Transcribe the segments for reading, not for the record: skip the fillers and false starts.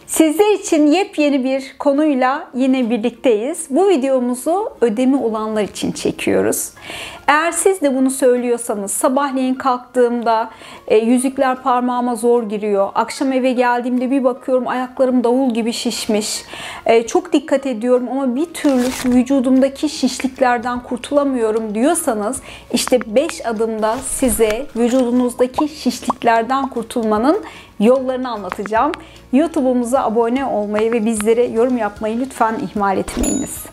Sizler için yepyeni bir konuyla yine birlikteyiz. Bu videomuzu ödemi olanlar için çekiyoruz. Eğer siz de bunu söylüyorsanız, sabahleyin kalktığımda yüzükler parmağıma zor giriyor. Akşam eve geldiğimde bir bakıyorum ayaklarım davul gibi şişmiş. Çok dikkat ediyorum ama bir türlü şu vücudumdaki şişliklerden kurtulamıyorum diyorsanız, işte 5 adımda size vücudunuzdaki şişliklerden kurtulmanın yollarını anlatacağım. YouTube'umuza abone olmayı ve bizlere yorum yapmayı lütfen ihmal etmeyiniz.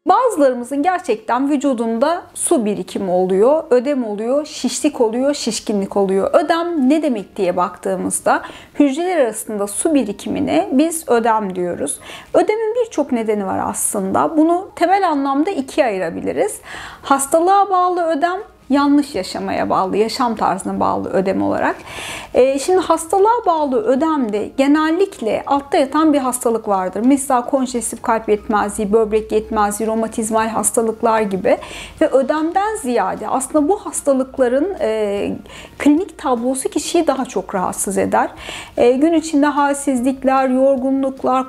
Bazılarımızın gerçekten vücudunda su birikimi oluyor, ödem oluyor, şişlik oluyor, şişkinlik oluyor. Ödem ne demek diye baktığımızda hücreler arasında su birikimine biz ödem diyoruz. Ödemin birçok nedeni var aslında. Bunu temel anlamda ikiye ayırabiliriz. Hastalığa bağlı ödem, yanlış yaşamaya bağlı, yaşam tarzına bağlı ödem olarak. Şimdi hastalığa bağlı ödemde genellikle altta yatan bir hastalık vardır. Mesela konjestif kalp yetmezliği, böbrek yetmezliği, romatizmal hastalıklar gibi. Ve ödemden ziyade aslında bu hastalıkların klinik tablosu kişiyi daha çok rahatsız eder. Gün içinde halsizlikler, yorgunluklar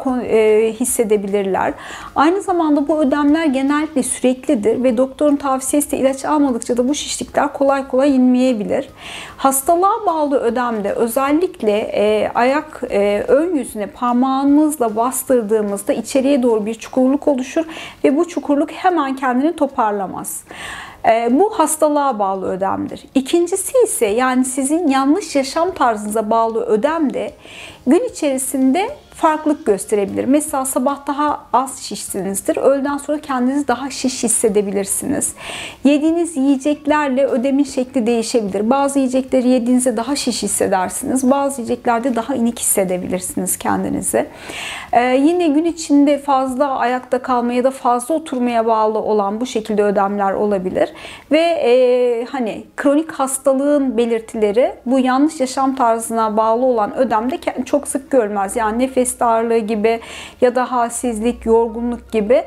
hissedebilirler. Aynı zamanda bu ödemler genellikle süreklidir ve doktorun tavsiyesiyle ilaç almadıkça da bu şişlikler kolay kolay inmeyebilir. Hastalığa bağlı ödemde özellikle ayak ön yüzüne parmağımızla bastırdığımızda içeriye doğru bir çukurluk oluşur ve bu çukurluk hemen kendini toparlamaz. Bu hastalığa bağlı ödemdir. İkincisi ise yani sizin yanlış yaşam tarzınıza bağlı ödem de gün içerisinde farklılık gösterebilir. Mesela sabah daha az şişsinizdir. Öğleden sonra kendinizi daha şiş hissedebilirsiniz. Yediğiniz yiyeceklerle ödemin şekli değişebilir. Bazı yiyecekleri yediğinizde daha şiş hissedersiniz. Bazı yiyeceklerde daha inik hissedebilirsiniz kendinizi. Yine gün içinde fazla ayakta kalmaya ya da fazla oturmaya bağlı olan bu şekilde ödemler olabilir. Ve hani kronik hastalığın belirtileri bu yanlış yaşam tarzına bağlı olan ödemde çok sık görülmez. Yani nefes darlığı gibi ya da halsizlik, yorgunluk gibi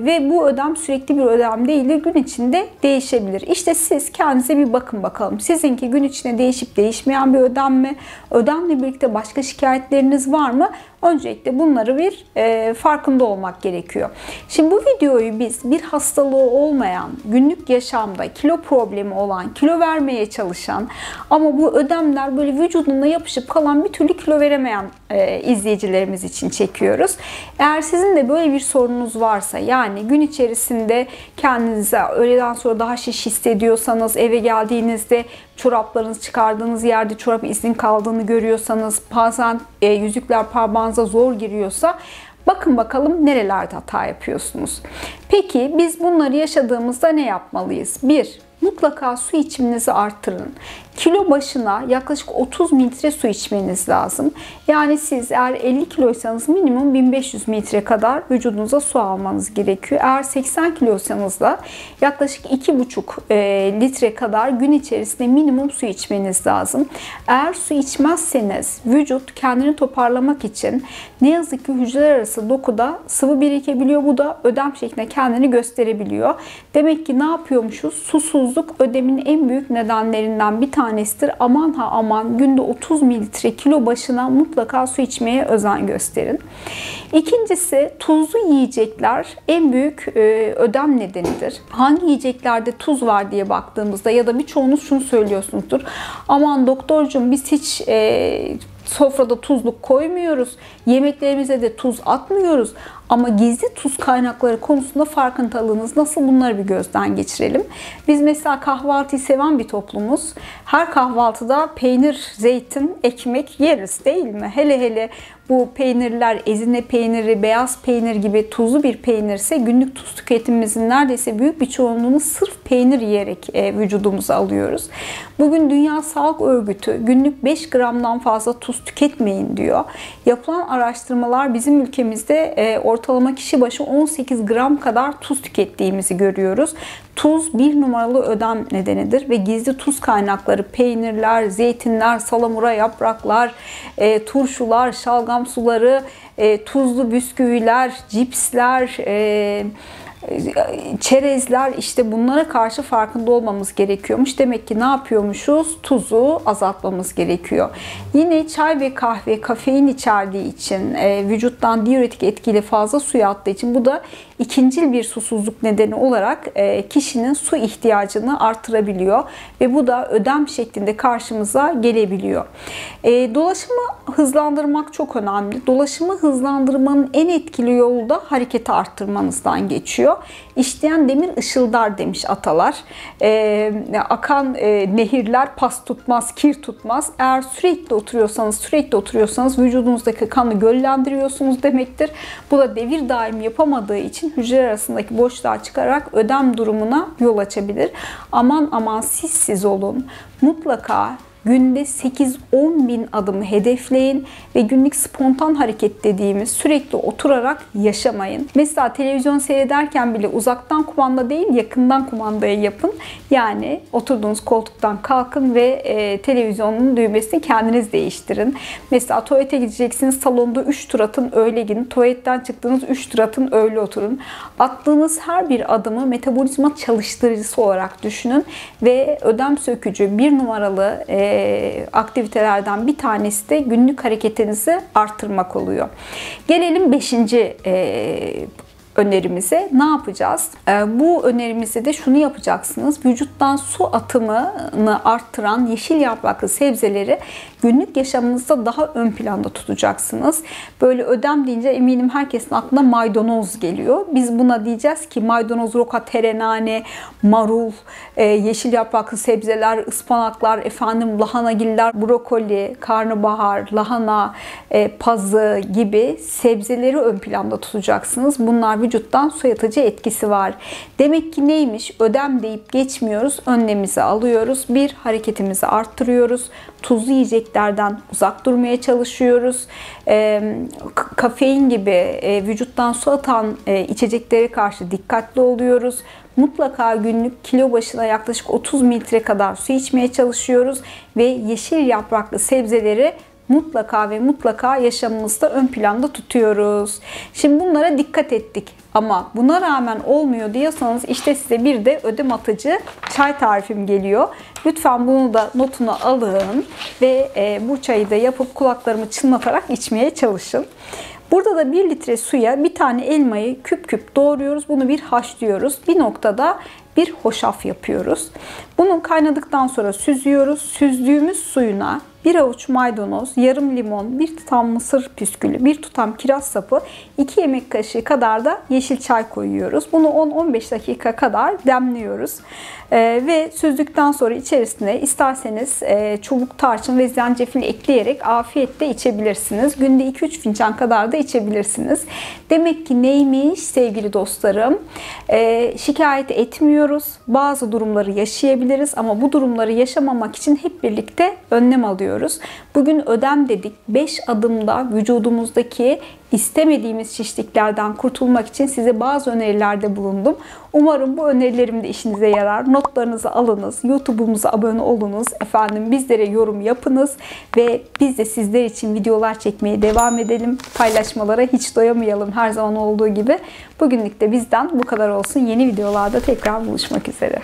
ve bu ödem sürekli bir ödem değildir. Gün içinde değişebilir. İşte siz kendinize bir bakın bakalım. Sizinki gün içinde değişip değişmeyen bir ödem mi? Ödemle birlikte başka şikayetleriniz var mı? Öncelikle bunları bir farkında olmak gerekiyor. Şimdi bu videoyu biz bir hastalığı olmayan, günlük yaşamda kilo problemi olan, kilo vermeye çalışan ama bu ödemler böyle vücuduna yapışıp kalan bir türlü kilo veremeyen izleyicilerimiz için çekiyoruz. Eğer sizin de böyle bir sorunuz varsa, yani gün içerisinde kendinize öğleden sonra daha şiş hissediyorsanız, eve geldiğinizde çoraplarınızı çıkardığınız yerde çorap izin kaldığını görüyorsanız, bazen yüzükler parmağınıza zor giriyorsa, bakın bakalım nerelerde hata yapıyorsunuz. Peki biz bunları yaşadığımızda ne yapmalıyız? 1. Mutlaka su içiminizi arttırın. Kilo başına yaklaşık 30 mililitre su içmeniz lazım. Yani siz eğer 50 kiloysanız minimum 1500 mililitre kadar vücudunuza su almanız gerekiyor. Eğer 80 kiloysanız da yaklaşık 2,5 litre kadar gün içerisinde minimum su içmeniz lazım. Eğer su içmezseniz vücut kendini toparlamak için ne yazık ki hücreler arası dokuda sıvı birikebiliyor. Bu da ödem şeklinde kendini gösterebiliyor. Demek ki ne yapıyormuşuz? Susuzluk ödemin en büyük nedenlerinden bir tanesidir. Aman ha aman günde 30 mililitre kilo başına mutlaka su içmeye özen gösterin. İkincisi, tuzlu yiyecekler en büyük ödem nedenidir. Hangi yiyeceklerde tuz var diye baktığımızda ya da birçoğunuz şunu söylüyorsunuzdur. Aman doktorcuğum biz hiç sofrada tuzluk koymuyoruz. Yemeklerimize de tuz atmıyoruz. Ama gizli tuz kaynakları konusunda farkındalığınız nasıl, bunları bir gözden geçirelim. Biz mesela kahvaltıyı seven bir toplumuz. Her kahvaltıda peynir, zeytin, ekmek yeriz değil mi? Hele hele bu peynirler, ezine peyniri, beyaz peynir gibi tuzlu bir peynirse günlük tuz tüketimimizin neredeyse büyük bir çoğunluğunu sırf peynir yiyerek vücudumuza alıyoruz. Bugün Dünya Sağlık Örgütü günlük 5 gramdan fazla tuz tüketmeyin diyor. Yapılan araştırmalar bizim ülkemizde ortalama kişi başı 18 gram kadar tuz tükettiğimizi görüyoruz. Tuz bir numaralı ödem nedenidir ve gizli tuz kaynakları peynirler, zeytinler, salamura yapraklar, turşular, şalgam suları, tuzlu bisküviler, cipsler, çerezler, işte bunlara karşı farkında olmamız gerekiyormuş. Demek ki ne yapıyormuşuz? Tuzu azaltmamız gerekiyor. Yine çay ve kahve kafein içerdiği için, vücuttan diüretik etkili fazla suya attığı için bu da ikincil bir susuzluk nedeni olarak kişinin su ihtiyacını artırabiliyor ve bu da ödem şeklinde karşımıza gelebiliyor. Dolaşımı hızlandırmak çok önemli. Dolaşımı hızlandırmanın en etkili yolu da hareketi arttırmanızdan geçiyor. İşleyen demir ışıldar demiş atalar. Akan nehirler pas tutmaz, kir tutmaz. Eğer sürekli oturuyorsanız vücudunuzdaki kanı göllendiriyorsunuz demektir. Bu da devir daim yapamadığı için hücreler arasındaki boşluğa çıkarak ödem durumuna yol açabilir. Aman aman siz olun. Mutlaka günde 8-10 bin adımı hedefleyin ve günlük spontan hareket dediğimiz sürekli oturarak yaşamayın. Mesela televizyon seyrederken bile uzaktan kumanda değil yakından kumandaya yapın. Yani oturduğunuz koltuktan kalkın ve televizyonun düğmesini kendiniz değiştirin. Mesela tuvalete gideceksiniz, salonda 3 tur atın, öyle gidin. Tuvaletten çıktığınız 3 tur atın, öyle oturun. Attığınız her bir adımı metabolizma çalıştırıcısı olarak düşünün ve ödem sökücü bir numaralı aktivitelerden bir tanesi de günlük hareketinizi arttırmak oluyor. Gelelim 5. önerimize. Ne yapacağız? Bu önerimizde de şunu yapacaksınız. Vücuttan su atımını arttıran yeşil yapraklı sebzeleri günlük yaşamınızda daha ön planda tutacaksınız. Böyle ödem deyince eminim herkesin aklına maydanoz geliyor. Biz buna diyeceğiz ki maydanoz, roka, terenane, marul, yeşil yapraklı sebzeler, ıspanaklar, lahanagiller, brokoli, karnabahar, lahana, pazı gibi sebzeleri ön planda tutacaksınız. Bunlar vücuttan su atıcı etkisi var. Demek ki neymiş? Ödem deyip geçmiyoruz. Önlemimizi alıyoruz. Bir, hareketimizi arttırıyoruz. Tuzlu yiyeceklerden uzak durmaya çalışıyoruz. Kafein gibi vücuttan su atan içeceklere karşı dikkatli oluyoruz. Mutlaka günlük kilo başına yaklaşık 30 mililitre kadar su içmeye çalışıyoruz. Ve yeşil yapraklı sebzeleri mutlaka ve mutlaka yaşamımızda ön planda tutuyoruz. Şimdi bunlara dikkat ettik ama buna rağmen olmuyor diyorsanız işte size bir de ödem atıcı çay tarifim geliyor. Lütfen bunu da notunu alın ve bu çayı da yapıp kulaklarımı çınlatarak içmeye çalışın. Burada da 1 litre suya bir tane elmayı küp küp doğruyoruz. Bunu bir haşlıyoruz. Bir noktada bir hoşaf yapıyoruz. Bunu kaynadıktan sonra süzüyoruz. Süzdüğümüz suyuna 1 avuç maydanoz, yarım limon, 1 tutam mısır püskülü, 1 tutam kiraz sapı, 2 yemek kaşığı kadar da yeşil çay koyuyoruz. Bunu 10-15 dakika kadar demliyoruz. Ve süzdükten sonra içerisine isterseniz çubuk tarçın ve zencefil ekleyerek afiyetle içebilirsiniz. Günde 2-3 fincan kadar da içebilirsiniz. Demek ki neymiş sevgili dostlarım? Şikayet etmiyoruz. Bazı durumları yaşayabiliriz ama bu durumları yaşamamak için hep birlikte önlem alıyoruz. Bugün ödem dedik. 5 adımda vücudumuzdaki istemediğimiz şişliklerden kurtulmak için size bazı önerilerde bulundum. Umarım bu önerilerim de işinize yarar. Notlarınızı alınız. YouTube'umuza abone olunuz. Bizlere yorum yapınız. Ve biz de sizler için videolar çekmeye devam edelim. Paylaşmalara hiç doyamayalım her zaman olduğu gibi. Bugünlük de bizden bu kadar olsun. Yeni videolarda tekrar buluşmak üzere.